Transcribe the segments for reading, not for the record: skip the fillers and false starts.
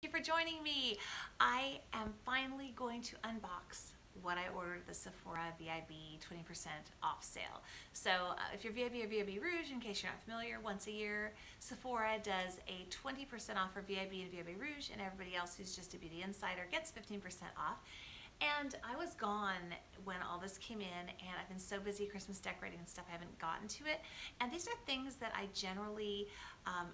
Thank you for joining me. I am finally going to unbox what I ordered at the Sephora VIB 20% off sale. So if you're VIB or VIB Rouge, in case you're not familiar, once a year Sephora does a 20% off for VIB and VIB Rouge, and everybody else who's just a beauty insider gets 15% off. And I was gone when all this came in, and I've been so busy Christmas decorating and stuff, I haven't gotten to it. And these are things that I generally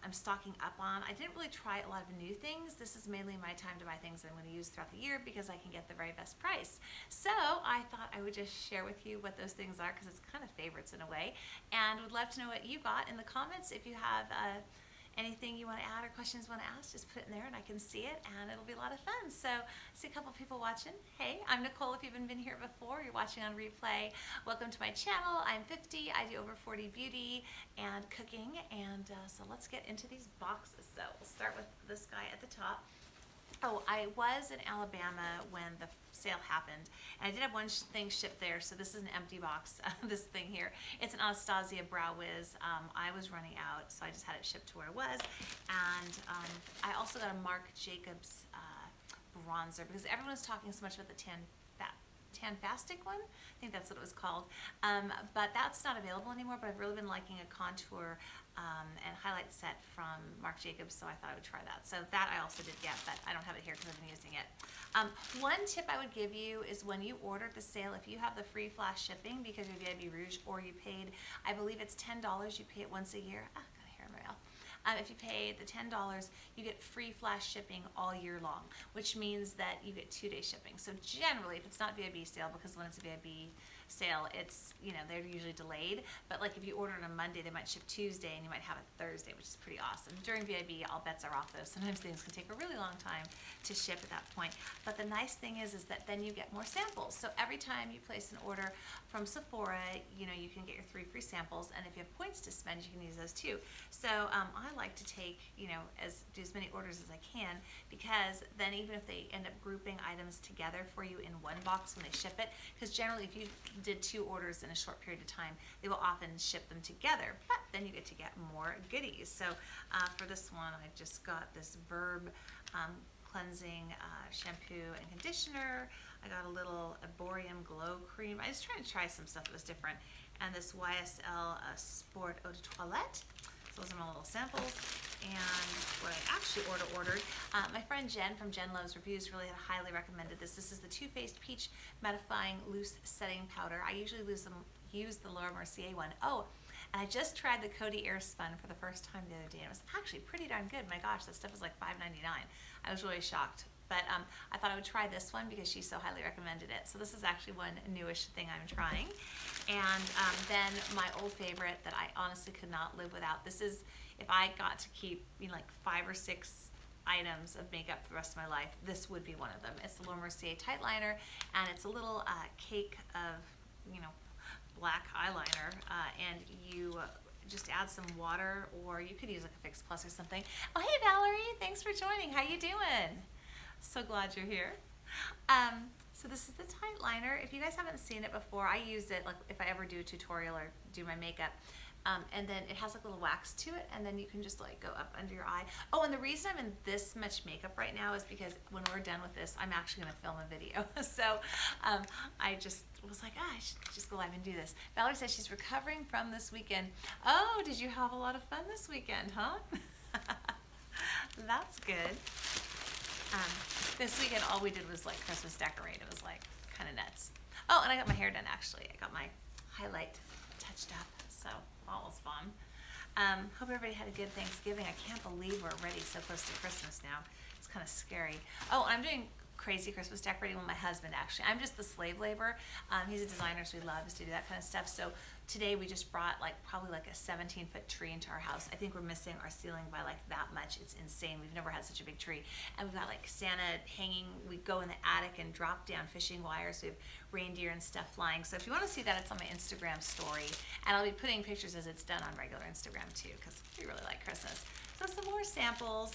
I'm stocking up on. I didn't really try a lot of new things. This is mainly my time to buy things that I'm going to use throughout the year because I can get the very best price. So I thought I would just share with you what those things are because it's kind of favorites in a way. And would love to know what you got in the comments. If you have anything you want to add or questions you want to ask, just put it in there and I can see it, and it'll be a lot of fun. So I see a couple people watching. Hey, I'm Nicole. If you haven't been here before, you're watching on replay, welcome to my channel. I'm 50. I do over 40 beauty and cooking, and so let's get into these boxes. So we'll start with this guy at the top. Oh, I was in Alabama when the sale happened, and I did have one thing shipped there, so this is an empty box, this thing here. It's an Anastasia Brow Wiz. I was running out, so I just had it shipped to where it was, and I also got a Marc Jacobs bronzer, because everyone was talking so much about the Tan-Fastic one. I think that's what it was called. But that's not available anymore, but I've really been liking a contour and highlight set from Marc Jacobs, so I thought I would try that. So that I also did get, but I don't have it here because I've been using it. One tip I would give you is when you order the sale, if you have the free flash shipping because you're VIB Rouge, or you paid, I believe it's $10, you pay it once a year. Got a hair in my mouth. If you pay the $10, you get free flash shipping all year long, which means that you get 2-day shipping. So generally, if it's not VIB sale, because when it's a VIB sale, it's, you know, they're usually delayed. But like if you order on a Monday, they might ship Tuesday, and you might have it Thursday, which is pretty awesome. During VIB, all bets are off though. Sometimes things can take a really long time to ship at that point. But the nice thing is that then you get more samples. So every time you place an order from Sephora, you know, you can get your 3 free samples, and if you have points to spend, you can use those too. So I like to take, you know, do as many orders as I can, because then even if they end up grouping items together for you in one box when they ship it, because generally if you did 2 orders in a short period of time, they will often ship them together, but then you get to get more goodies. So for this one, I just got this VIB cleansing shampoo and conditioner. I got a little Boreum Glow Cream. I was trying to try some stuff that was different. And this YSL Sport Eau de Toilette. So those are my little samples. And what I actually ordered, my friend Jen from Jen Loves Reviews really had highly recommended this. This is the Too Faced Peach Mattifying Loose Setting Powder. I usually use the Laura Mercier one. Oh, and I just tried the Coty Airspun for the first time the other day, and it was actually pretty darn good. My gosh, that stuff was like $5.99. I was really shocked. But I thought I would try this one because she so highly recommended it. So this is actually one newish thing I'm trying. And then my old favorite that I honestly could not live without. This is, if I got to keep, you know, like 5 or 6 items of makeup for the rest of my life, this would be one of them. It's the Laura Mercier Tight Liner, and it's a little cake of, you know, black eyeliner, and you just add some water, or you could use like a Fix Plus or something. Oh, hey Valerie, thanks for joining. How you doing? So glad you're here. So this is the Tight Liner. If you guys haven't seen it before, I use it like if I ever do a tutorial or do my makeup. And then it has like a little wax to it, and then you can just like go up under your eye. Oh, and the reason I'm in this much makeup right now is because when we're done with this, I'm actually gonna film a video. So I just was like, I should just go live and do this. Valerie says she's recovering from this weekend. Oh, did you have a lot of fun this weekend, huh? That's good. This weekend all we did was like Christmas decorate. It was like kind of nuts. Oh, and I got my hair done actually. I got my highlight touched up, so that was fun. Hope everybody had a good Thanksgiving. I can't believe we're already so close to Christmas now. It's kind of scary. Oh, and I'm doing crazy Christmas decorating with my husband actually. I'm just the slave labor. He's a designer, so he loves to do that kind of stuff. So today we just brought like probably like a 17-foot tree into our house. I think we're missing our ceiling by like that much. It's insane. We've never had such a big tree. And we've got like Santa hanging. We go in the attic and drop down fishing wires. We have reindeer and stuff flying. So if you want to see that, it's on my Instagram story. And I'll be putting pictures as it's done on regular Instagram too, because we really like Christmas. So some more samples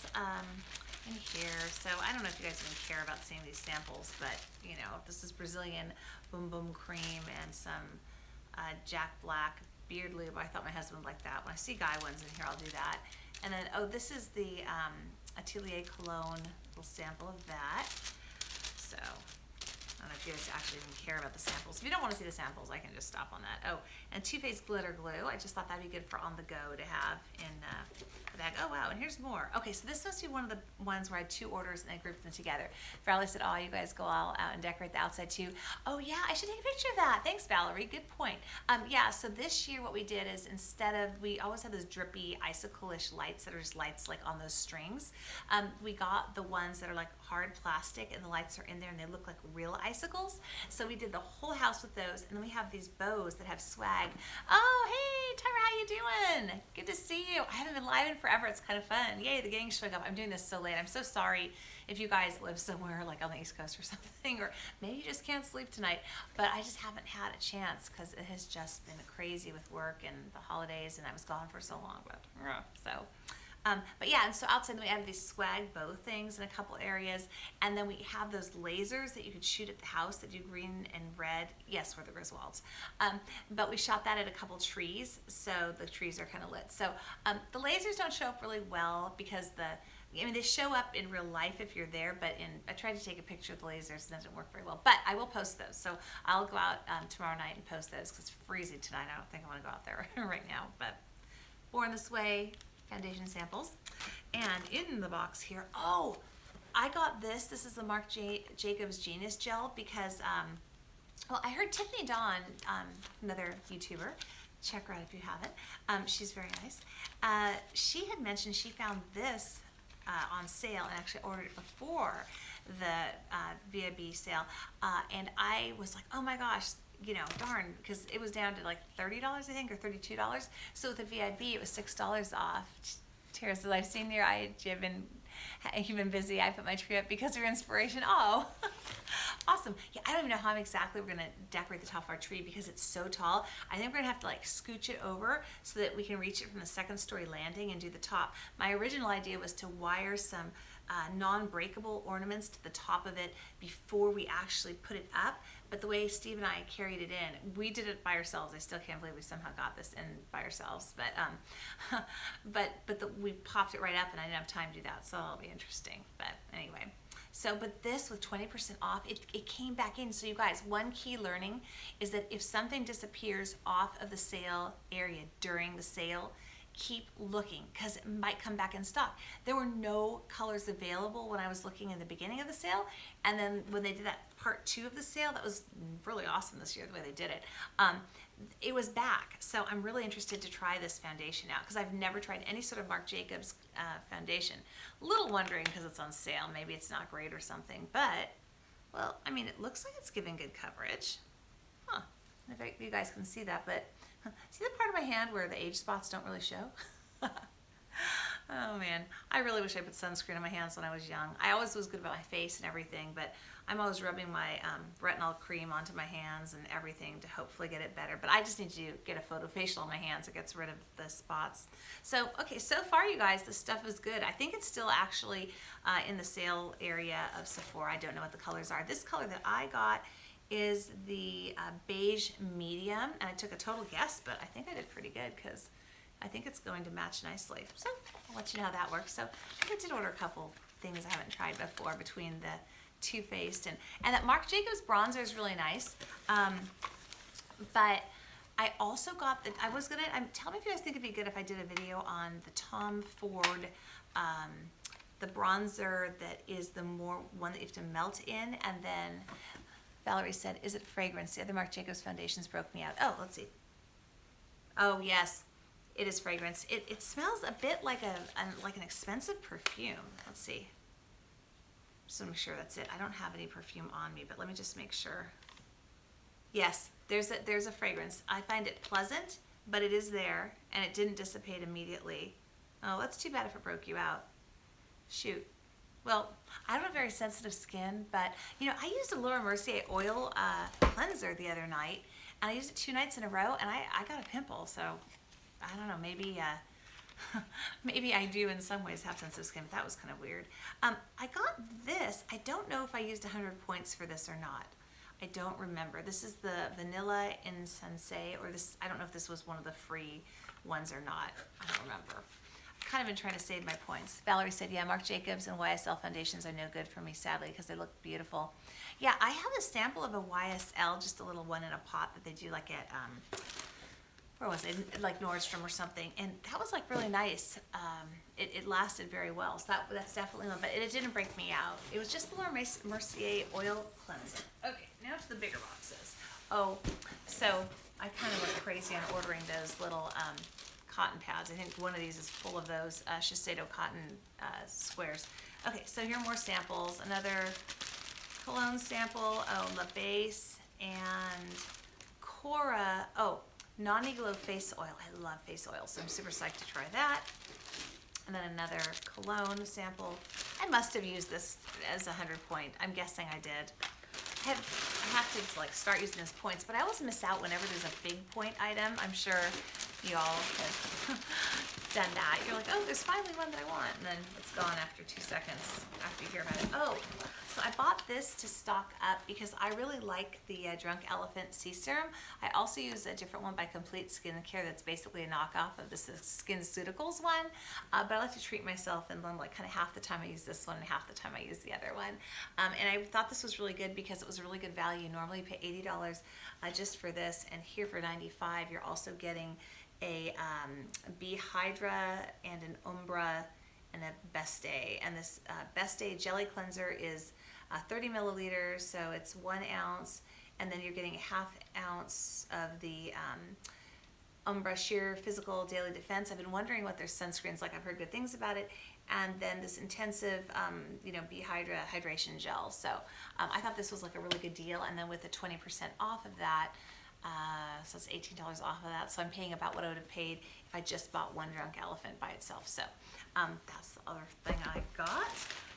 in here. So I don't know if you guys even care about seeing these samples, but you know, this is Brazilian Boom Boom Cream and some Jack Black Beard Lube. I thought my husband would like that. When I see guy ones in here, I'll do that. And then, oh, this is the Atelier Cologne little sample of that. So I don't know if you guys actually even care about the samples. If you don't want to see the samples, I can just stop on that. Oh, and Too Faced glitter glue. I just thought that'd be good for on the go to have in the bag. Oh wow, and here's more. Okay, so this must be one of the ones where I had 2 orders and I grouped them together. Valerie said, oh, you guys go all out and decorate the outside too. Oh yeah, I should take a picture of that. Thanks, Valerie. Good point. Yeah, so this year what we did is instead of, we always have those drippy icicle-ish lights that are just lights like on those strings. We got the ones that are like hard plastic and the lights are in there and they look like real icicles. So we did the whole house with those, and then we have these bows that have swag. Oh, hey, Tyra, how you doing? Good to see you. I haven't been live in forever. It's kind of fun. Yay, the gang's showing up. I'm doing this so late. I'm so sorry if you guys live somewhere like on the East Coast or something, or maybe you just can't sleep tonight, but I just haven't had a chance because it has just been crazy with work and the holidays, and I was gone for so long, but yeah, and so outside we added these swag bow things in a couple areas, and then we have those lasers that you could shoot at the house that do green and red. Yes, we're the Griswolds. But we shot that at a couple trees, so the trees are kind of lit. So the lasers don't show up really well because they show up in real life if you're there, but I tried to take a picture of the lasers and it doesn't work very well. But I will post those. So I'll go out tomorrow night and post those because it's freezing tonight. I don't think I want to go out there right now. But Born This Way foundation samples. And in the box here, oh, I got this. This is the Marc Jacobs Genius Gel because, well, I heard Tiffany Dawn, another YouTuber, check her out if you haven't. She's very nice. She had mentioned she found this on sale and actually ordered it before the VIB sale. And I was like, oh my gosh, you know, darn, because it was down to like $30, I think, or $32. So with the VIB, it was $6 off. Tara says, I've seen your eye, you've been busy. I put my tree up because of your inspiration. Oh, awesome. Yeah, I don't even know how exactly we're going to decorate the top of our tree because it's so tall. I think we're going to have to like scooch it over so that we can reach it from the 2nd story landing and do the top. My original idea was to wire some non-breakable ornaments to the top of it before we actually put it up. But the way Steve and I carried it in, we did it by ourselves. I still can't believe we somehow got this in by ourselves. But we popped it right up, and I didn't have time to do that, so it'll be interesting. But anyway, so but this with 20% off, it came back in. So you guys, one key learning is that if something disappears off of the sale area during the sale, keep looking because it might come back in stock. There were no colors available when I was looking in the beginning of the sale, and then when they did that part 2 of the sale, that was really awesome this year the way they did it. It was back, so I'm really interested to try this foundation out because I've never tried any sort of Marc Jacobs foundation. A little wondering because it's on sale, maybe it's not great or something, but well, I mean, it looks like it's giving good coverage. Huh? I don't know if you guys can see that, but see the part of my hand where the age spots don't really show? Oh man, I really wish I put sunscreen on my hands when I was young. I always was good about my face and everything, but I'm always rubbing my retinol cream onto my hands and everything to hopefully get it better. But I just need to get a photo facial on my hands. It gets rid of the spots. So, okay, so far you guys, this stuff is good. I think it's still actually in the sale area of Sephora. I don't know what the colors are. This color that I got is the beige medium, and I took a total guess, but I think I did pretty good because I think it's going to match nicely. So I'll let you know how that works. So I did order a couple things I haven't tried before between the Too Faced and that Marc Jacobs bronzer is really nice. But I also got tell me if you guys think it'd be good if I did a video on the Tom Ford, the bronzer that is the more one that you have to melt in, and then Valerie said, is it fragrance? The other Marc Jacobs foundations broke me out. Oh, let's see. Oh, yes, it is fragrance. It smells a bit like an expensive perfume. Let's see. Just want to make sure that's it. I don't have any perfume on me, but let me just make sure. Yes, there's a fragrance. I find it pleasant, but it is there, and it didn't dissipate immediately. Oh, that's too bad if it broke you out. Shoot. Well, I don't have very sensitive skin, but you know, I used a Laura Mercier oil cleanser the other night, and I used it 2 nights in a row, and I got a pimple. So I don't know, maybe maybe I do in some ways have sensitive skin, but that was kind of weird. I got this. I don't know if I used 100 points for this or not. I don't remember. This is the Vanilla Insensé, or this. I don't know if this was one of the free ones or not. I don't remember. kind of been trying to save my points. Valerie said, yeah, Marc Jacobs and YSL foundations are no good for me, sadly, because they look beautiful. Yeah, I have a sample of a YSL, just a little one in a pot that they do like at, where was it? Like Nordstrom or something. And that was like really nice. It lasted very well. So that's definitely one, but it didn't break me out. It was just the Laura Mercier oil cleanser. Okay, now to the bigger boxes. Oh, so I kind of went crazy on ordering those little cotton pads. I think one of these is full of those Shiseido cotton squares. Okay, so here are more samples. Another cologne sample, La Base, and Cora, Non-Glow face oil. I love face oil, so I'm super psyched to try that. And then another cologne sample. I must have used this as a 100 point. I'm guessing I did. I have to like start using this points, but I always miss out whenever there's a big point item. I'm sure you all have done that. You're like, oh, there's finally one that I want, and then it's gone after 2 seconds after you hear about it. Oh, so I bought this to stock up because I really like the Drunk Elephant Sea Serum. I also use a different one by Complete Skincare that's basically a knockoff of the SkinCeuticals one, but I like to treat myself, and then like kind of half the time I use this one and half the time I use the other one. And I thought this was really good because it was a really good value. Normally you pay $80 just for this, and here for $95 you're also getting a Bee Hydra and an Umbra and a Best Day. And this Best Day Jelly Cleanser is 30 milliliters, so it's 1 ounce, and then you're getting a ½ ounce of the Umbra Sheer Physical Daily Defense. I've been wondering what their sunscreen's like. I've heard good things about it. And then this intensive, Bee Hydra hydration gel. So I thought this was like a really good deal. And then with the 20% off of that, so it's $18 off of that. So I'm paying about what I would have paid if I just bought one Drunk Elephant by itself. So that's the other thing I got.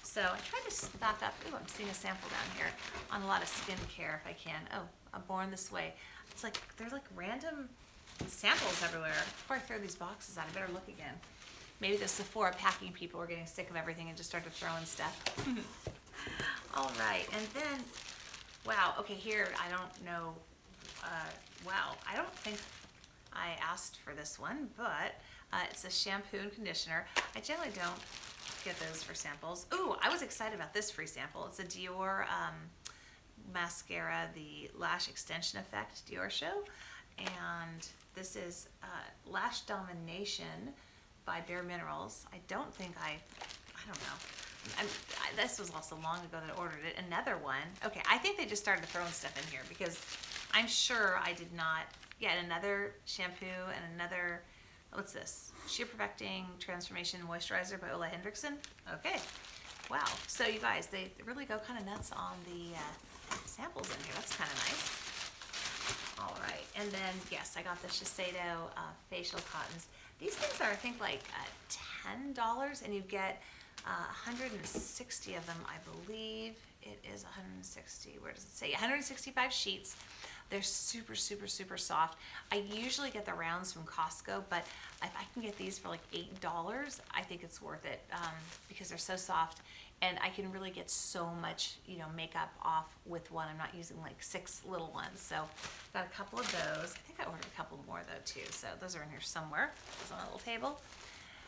So I tried to stock up. Ooh, I'm seeing a sample down here on a lot of skincare if I can. Oh, I'm Born This Way. It's like there's like random samples everywhere. Before I throw these boxes out, I better look again. Maybe the Sephora packing people were getting sick of everything and just started throwing stuff. All right, and then, wow, okay, here, I don't know, wow, I don't think I asked for this one, but it's a shampoo and conditioner. I generally don't get those for samples. Ooh, I was excited about this free sample. It's a Dior mascara, the Lash Extension Effect Dior Show, and this is Lash Domination by Bare Minerals. I don't think I don't know. This was also long ago that I ordered it. Another one. Okay, I think they just started throwing stuff in here because I'm sure I did not. Yeah, another shampoo and another, what's this? Sheer Perfecting Transformation Moisturizer by Ole Hendrickson. Okay, wow. So you guys, they really go kind of nuts on the samples in here. That's kind of nice. All right, and then yes, I got the Shiseido facial cottons. These things are, I think, like $10, and you get 160 of them, I believe. It is 160. Where does it say? 165 sheets. They're super, super, super soft. I usually get the rounds from Costco, but if I can get these for like $8, I think it's worth it because they're so soft, and I can really get so much, makeup off with one. I'm not using like 6 little ones. So got a couple of those. I think I ordered a couple more though too. So those are in here somewhere. It's on a little table.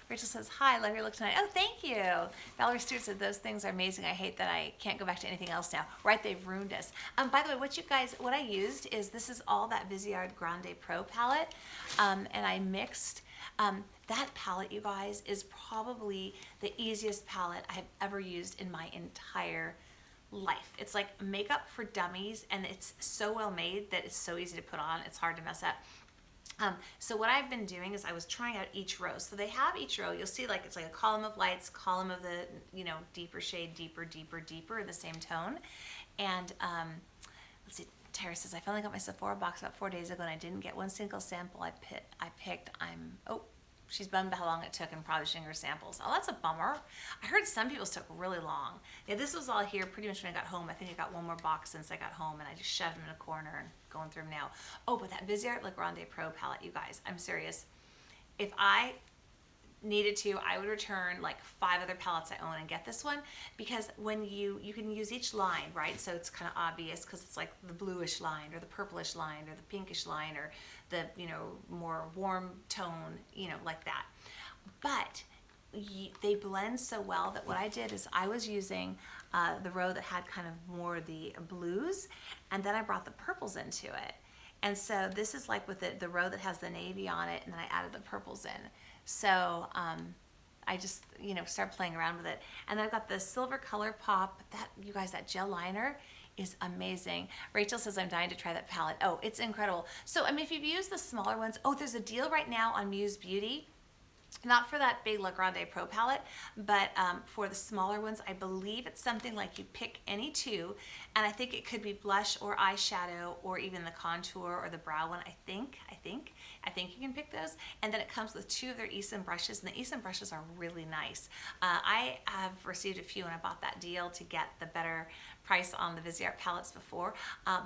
Rachel says, hi, love your look tonight. Oh, thank you. Valerie Stewart said, those things are amazing. I hate that I can't go back to anything else now. Right, they've ruined us. By the way, what I used is, this is all that Viseart Grande Pro palette, and I mixed. That palette, you guys, is probably the easiest palette I have ever used in my entire life. It's like makeup for dummies, and it's so well made that it's so easy to put on. It's hard to mess up. So what I've been doing is I was trying out each row. So they have each row. You'll see like it's like a column of lights, column of the deeper shade, deeper, deeper, deeper in the same tone. And let's see. Tara says, I finally got my Sephora box about 4 days ago, and I didn't get one single sample I picked. She's bummed about how long it took and probably showing her samples. Oh, that's a bummer. I heard some people's took really long. Yeah, this was all here pretty much when I got home. I think I got one more box since I got home, and I just shoved them in a corner and going through them now. Oh, but that Viseart Le Grande Pro palette, you guys, I'm serious. If I needed to, I would return like 5 other palettes I own and get this one, because when you can use each line, right? So it's kind of obvious because it's like the bluish line or the purplish line or the pinkish line or the more warm tone, like that. But they blend so well that what I did is I was using the row that had kind of more the blues, and then I brought the purples into it. And so this is like with the row that has the navy on it, and then I added the purples in. So I just, started playing around with it. And then I've got the silver color pop. That, you guys, that gel liner is amazing. Rachel says, I'm dying to try that palette. Oh, it's incredible. So, I mean, if you've used the smaller ones, there's a deal right now on Muse Beauty. Not for that big La Grande Pro palette, but for the smaller ones, I believe it's something like you pick any two, and I think it could be blush or eyeshadow or even the contour or the brow one. I think you can pick those, and then it comes with 2 of their Esom brushes, and the Esom brushes are really nice. I have received a few, and I bought that deal to get the better price on the Viseart palettes before,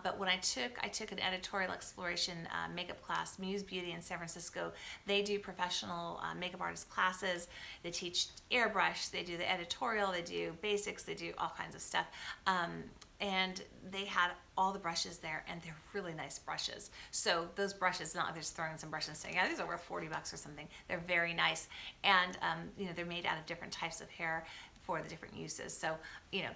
but when I took an editorial exploration makeup class, Muse Beauty in San Francisco. They do professional makeup artist classes. They teach airbrush, they do the editorial, they do basics, they do all kinds of stuff. And they had all the brushes there, and they're really nice brushes. So those brushes, not like they're just throwing some brushes and saying, yeah, these are worth $40 or something. They're very nice, and they're made out of different types of hair for the different uses. So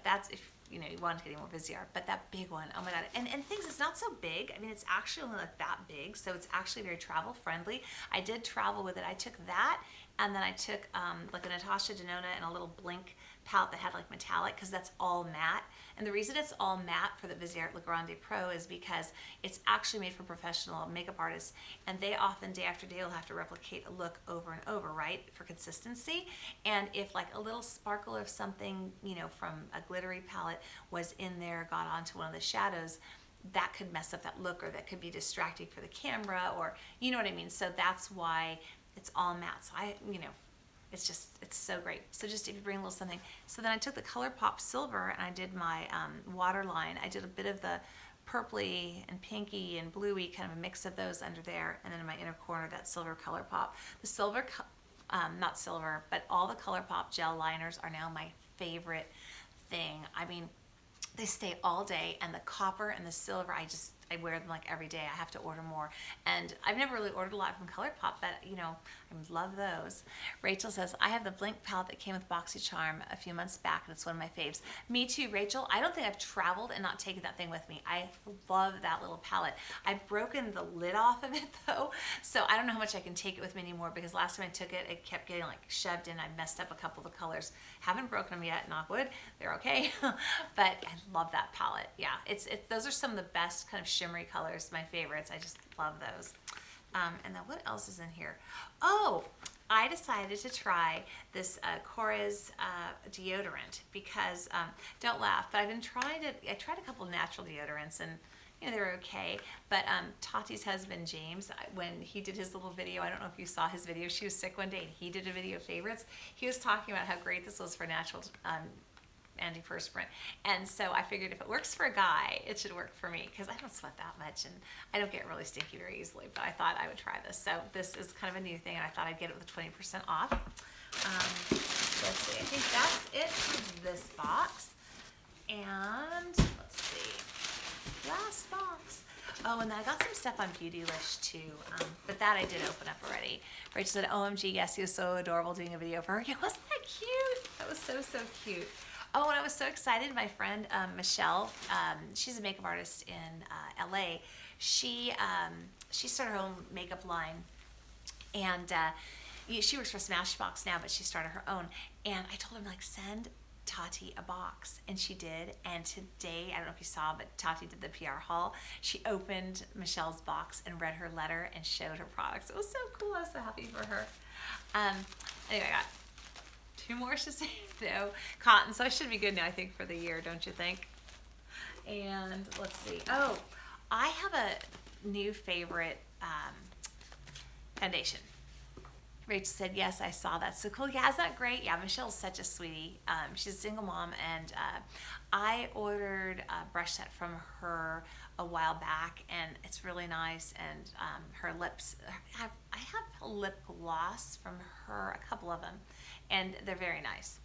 that's if you want to get any more Viseart. But that big one, oh my god! And things, it's not so big. I mean, it's actually only like that big, so it's actually very travel friendly. I did travel with it. I took that, and then I took like a Natasha Denona and a little Blink palette that had like metallic, because that's all matte. And the reason it's all matte for the Viseart La Grande Pro is because it's actually made for professional makeup artists, and they often day after day will have to replicate a look over and over, right, for consistency. And if like a little sparkle of something, from a glittery palette was in there, got onto one of the shadows, that could mess up that look, or that could be distracting for the camera, or you know what I mean. So that's why it's all matte. So it's so great. So just if you bring a little something. So then I took the ColourPop Silver and I did my waterline. I did a bit of the purpley and pinky and bluey, kind of a mix of those under there. And then in my inner corner, that silver ColourPop. The silver, not silver, but all the ColourPop gel liners are now my favorite thing. I mean, they stay all day, and the copper and the silver, I wear them like every day. I have to order more, and I've never really ordered a lot from ColourPop, but I love those. Rachel says, I have the Blink palette that came with BoxyCharm a few months back, and it's one of my faves. Me too, Rachel. I don't think I've traveled and not taken that thing with me. I love that little palette. I've broken the lid off of it though, so I don't know how much I can take it with me anymore, because last time I took it, it kept getting like shoved in. I messed up a couple of the colors. Haven't broken them yet, knock wood. They're okay. But I love that palette. Yeah, those are some of the best kind of shimmery colors, my favorites. I just love those. And then what else is in here? Oh, I decided to try this Korres deodorant, because, don't laugh, but I tried a couple of natural deodorants, and they were okay. But Tati's husband, James, when he did his little video, I don't know if you saw his video, she was sick one day and he did a video of favorites. He was talking about how great this was for natural antiperspirant. And so I figured if it works for a guy, it should work for me, because I don't sweat that much and I don't get really stinky very easily, but I thought I would try this. So this is kind of a new thing, and I thought I'd get it with 20% off. Let's see, I think that's it for this box. And let's see, last box. Oh, and then I got some stuff on Beautylish too, but that I did open up already. Rachel said, OMG, yes, he was so adorable doing a video for her. Yeah, wasn't that cute? That was so, so cute. Oh, and I was so excited. My friend Michelle, she's a makeup artist in LA. She started her own makeup line, and she works for Smashbox now, but she started her own. And I told her, like, send Tati a box, and she did. And today, I don't know if you saw, but Tati did the PR haul. She opened Michelle's box and read her letter and showed her products. It was so cool. I was so happy for her. Anyway, I got 2 more to say though. Cotton, so I should be good now, I think, for the year, don't you think? And let's see. Oh, I have a new favorite foundation. Rachel said, yes, I saw that. So cool. Yeah, isn't that great? Yeah, Michelle's such a sweetie. She's a single mom, and I ordered a brush set from her a while back, and it's really nice. And her lips, I have a lip gloss from her, a couple of them, and they're very nice.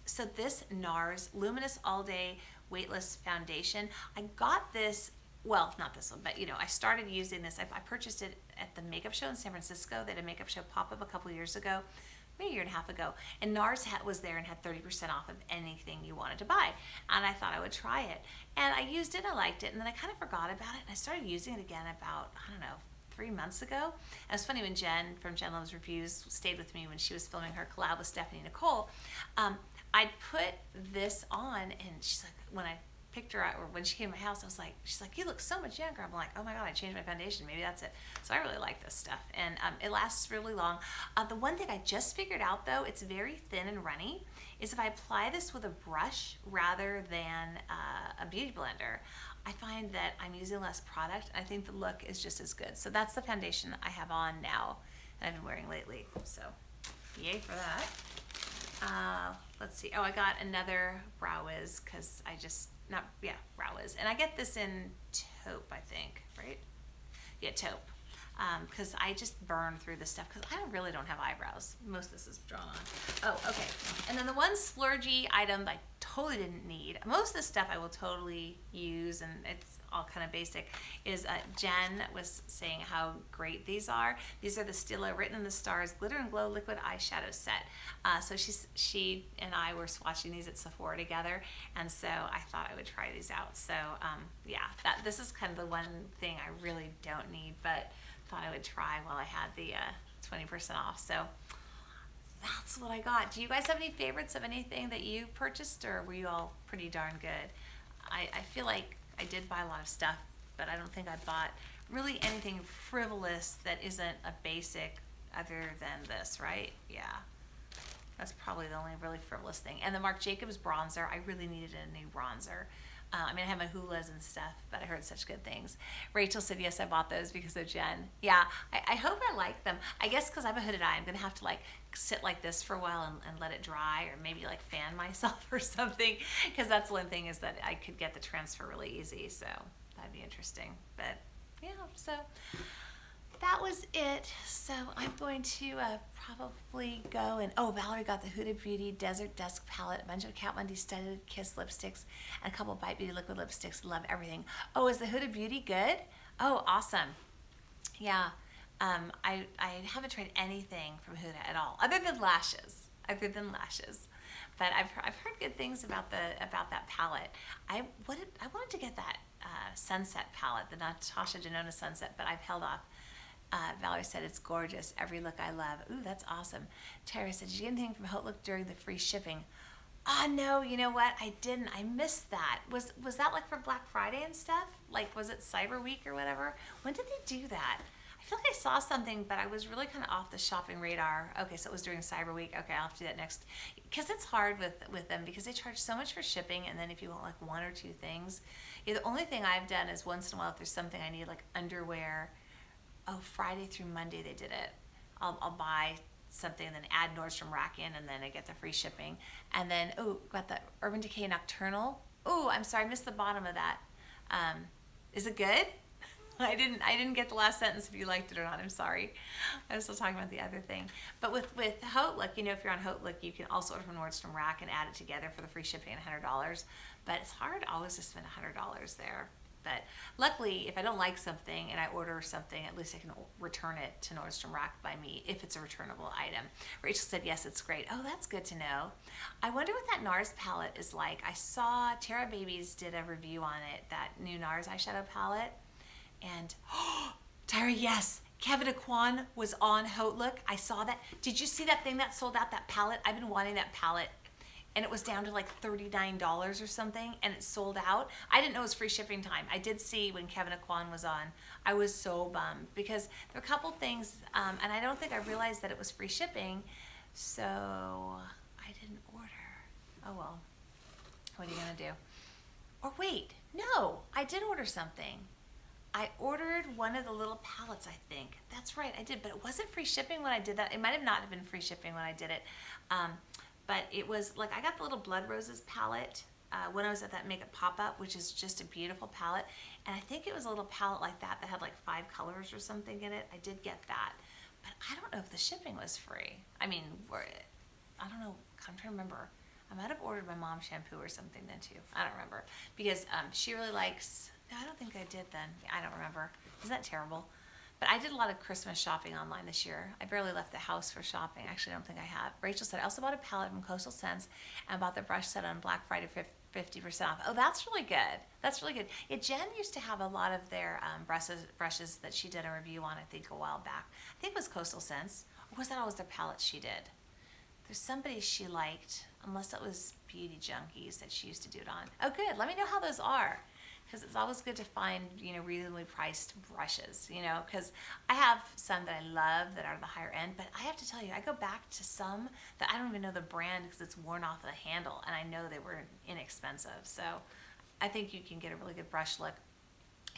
So this NARS Luminous All Day Weightless Foundation, I got this, well, not this one, but I started using this. I purchased it at the makeup show in San Francisco. They had a makeup show pop up a couple years ago. maybe a year and a half ago, and NARS was there and had 30% off of anything you wanted to buy. And I thought I would try it. And I used it, I liked it, and then I kind of forgot about it, and I started using it again about, I don't know, 3 months ago. And it was funny when Jen from Jen Loves Reviews stayed with me when she was filming her collab with Nicole. I put this on, and she's like, when I picked her out, or when she came to my house, she's like, you look so much younger. I'm like, oh my God, I changed my foundation. Maybe that's it. So I really like this stuff, and it lasts really long. The one thing I just figured out, though, it's very thin and runny, is if I apply this with a brush rather than a beauty blender, I find that I'm using less product, and I think the look is just as good. So that's the foundation I have on now that I've been wearing lately. So yay for that. Let's see. Oh, I got another Brow Wiz because Brow Wiz. And I get this in taupe, I think, right? Yeah, taupe. Because I just burn through this stuff because I really don't have eyebrows. Most of this is drawn on. Oh, okay. And then the one splurgy item that I totally didn't need, most of this stuff I will totally use, and it's all kind of basic, is Jen was saying how great these are. These are the Stila Written in the Stars Glitter and Glow Liquid Eyeshadow Set. So she and I were swatching these at Sephora together, and so I thought I would try these out. So yeah, this is kind of the one thing I really don't need, but thought I would try while I had the 20% off. So that's what I got. Do you guys have any favorites of anything that you purchased, or were you all pretty darn good? I feel like I did buy a lot of stuff, but I don't think I bought really anything frivolous that isn't a basic other than this, right? Yeah. That's probably the only really frivolous thing. And the Marc Jacobs bronzer, I really needed a new bronzer. I mean, I have my hulas and stuff, but I heard such good things. Rachel said, yes, I bought those because of Jen. Yeah, I hope I like them. I guess because I have a hooded eye, I'm going to have to like sit like this for a while and let it dry, or maybe like fan myself or something, because that's one thing is that I could get the transfer really easy, so that'd be interesting. But yeah, so that was it. So I'm going to probably go and, oh, Valerie got the Huda Beauty Desert Dusk palette, a bunch of Kat Von D Studded Kiss lipsticks, and a couple of Bite Beauty liquid lipsticks. Love everything. Oh, is the Huda Beauty good? Oh, awesome. Yeah. I haven't tried anything from Huda at all, other than lashes. But I've heard good things about that palette. I wanted to get that Sunset palette, the Natasha Denona Sunset, but I've held off. Valerie said it's gorgeous. Every look I love. Ooh, that's awesome. Tara said, did you get anything from Haute Look during the free shipping? Oh, no, you know what? I didn't. I missed that. Was that like for Black Friday and stuff? Like, was it Cyber Week or whatever? When did they do that? I feel like I saw something, but I was really kind of off the shopping radar. Okay, so it was during Cyber Week. Okay, I'll have to do that next. Because it's hard with them because they charge so much for shipping, and then if you want like one or two things. Yeah, the only thing I've done is once in a while if there's something I need, like underwear. Oh, Friday through Monday they did it. I'll buy something and then add Nordstrom Rack in, and then I get the free shipping. And then, oh, got the Urban Decay Nocturnal. Oh, I'm sorry, I missed the bottom of that. Is it good? I didn't get the last sentence if you liked it or not. I'm sorry. I was still talking about the other thing. But with Haute Look, you know, if you're on Haute Look, you can also order from Nordstrom Rack and add it together for the free shipping and $100. But it's hard always to spend $100 there. But luckily, if I don't like something and I order something, at least I can return it to Nordstrom Rack by me if it's a returnable item. Rachel said, yes, it's great. Oh, that's good to know. I wonder what that NARS palette is like. I saw Tara Babies did a review on it, that new NARS eyeshadow palette. And, oh, Tyra, yes, Kevin Aquan was on Haute Look. I saw that. Did you see that thing that sold out, that palette? I've been wanting that palette. And it was down to like $39 or something, and it sold out. I didn't know it was free shipping time. I did see when Kevin Aquan was on. I was so bummed because there were a couple things, and I don't think I realized that it was free shipping, so I didn't order. Oh well, what are you gonna do? Or wait, no, I did order something. I ordered one of the little palettes, I think. That's right, I did, but it wasn't free shipping when I did that. It might have not have been free shipping when I did it. But it was like, I got the little Blood Roses palette when I was at that makeup pop-up, which is just a beautiful palette. And I think it was a little palette like that that had like 5 colors or something in it. I did get that. But I don't know if the shipping was free. I mean, I don't know. I'm trying to remember. I might have ordered my mom's shampoo or something then too. I don't remember. Because she really likes, no, I don't think I did then. I don't remember. Isn't that terrible? But I did a lot of Christmas shopping online this year. I barely left the house for shopping. Actually, I don't think I have. Rachel said, I also bought a palette from Coastal Scents and bought the brush set on Black Friday for 50% off. Oh, that's really good. That's really good. Yeah, Jen used to have a lot of their brushes that she did a review on, I think, a while back. I think it was Coastal Scents. Or was that always their palettes she did? There's somebody she liked, unless it was Beauty Junkies that she used to do it on. Oh, good. Let me know how those are. Because it's always good to find, reasonably priced brushes, because I have some that I love that are the higher end, but I have to tell you, I go back to some that I don't even know the brand because it's worn off of the handle, and I know they were inexpensive. So I think you can get a really good brush look,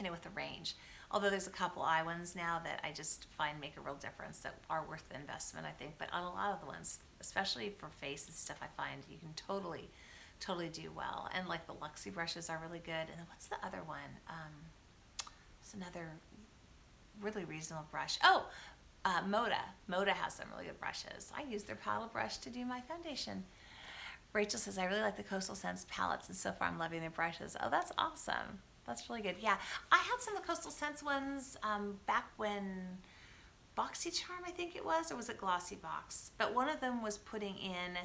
with the range. Although there's a couple eye ones now that I just find make a real difference that are worth the investment, I think. But on a lot of the ones, especially for face and stuff, I find you can totally do well. And like the Luxie brushes are really good. And then what's the other one? It's another really reasonable brush. Oh, Moda. Moda has some really good brushes. I use their paddle brush to do my foundation. Rachel says, I really like the Coastal Scents palettes, and so far I'm loving their brushes. Oh, that's awesome. That's really good. Yeah, I had some of the Coastal Scents ones back when BoxyCharm, I think it was, or was it Glossy Box? But one of them was putting in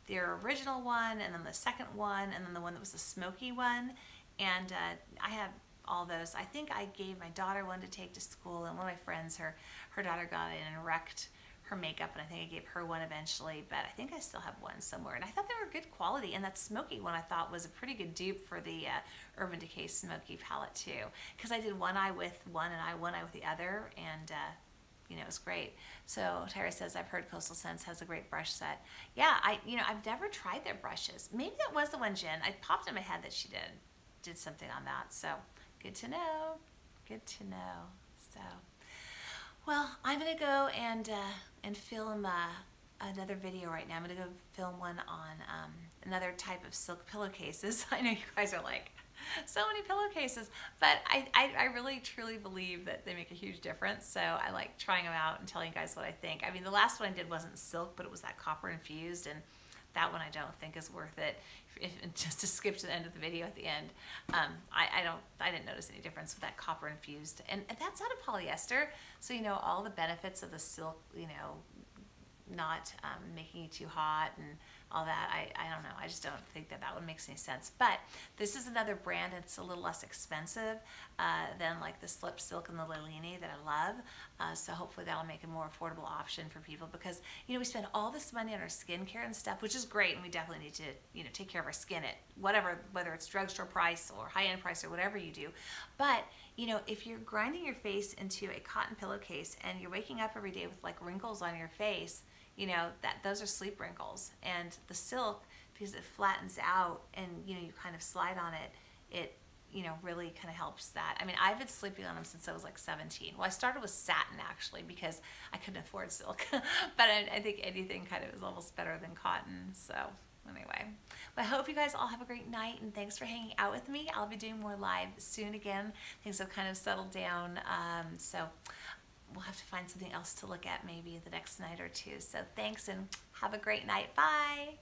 their original one, and then the second one, and then the one that was the smoky one. And I had all those. I think I gave my daughter one to take to school, and one of my friends, her daughter got in and wrecked her makeup, and I think I gave her one eventually, but I think I still have one somewhere. And I thought they were good quality, and that smoky one I thought was a pretty good dupe for the Urban Decay Smoky palette too, because I did one eye with one eye with the other, and it was great. So Tyra says, I've heard Coastal Scents has a great brush set. Yeah, I've never tried their brushes. Maybe that was the one, Jen. I popped in my head that she did something on that. So good to know. Good to know. So, well, I'm gonna go and film another video right now. I'm gonna go film one on another type of silk pillowcases. I know you guys are like, so many pillowcases, but I really truly believe that they make a huge difference. So I like trying them out and telling you guys what I think. I mean, the last one I did wasn't silk, but it was that copper infused, and that one I don't think is worth it. Just to skip to the end of the video at the end, I didn't notice any difference with that copper infused, and that's out of polyester. So all the benefits of the silk, not making you too hot and all that. I don't know. I just don't think that one makes any sense. But this is another brand that's a little less expensive than like the Slip Silk and the Lilini that I love. So hopefully that'll make a more affordable option for people, because we spend all this money on our skincare and stuff, which is great, and we definitely need to take care of our skin at whether it's drugstore price or high-end price or whatever you do. But if you're grinding your face into a cotton pillowcase and you're waking up every day with like wrinkles on your face, those are sleep wrinkles. And the silk, because it flattens out and you kind of slide on it really kind of helps that. I mean, I've been sleeping on them since I was like 17. Well, I started with satin actually because I couldn't afford silk, but I think anything kind of is almost better than cotton. So anyway, well, I hope you guys all have a great night, and thanks for hanging out with me. I'll be doing more live soon again. Things have kind of settled down, so we'll have to find something else to look at maybe the next night or two. So thanks, and have a great night. Bye.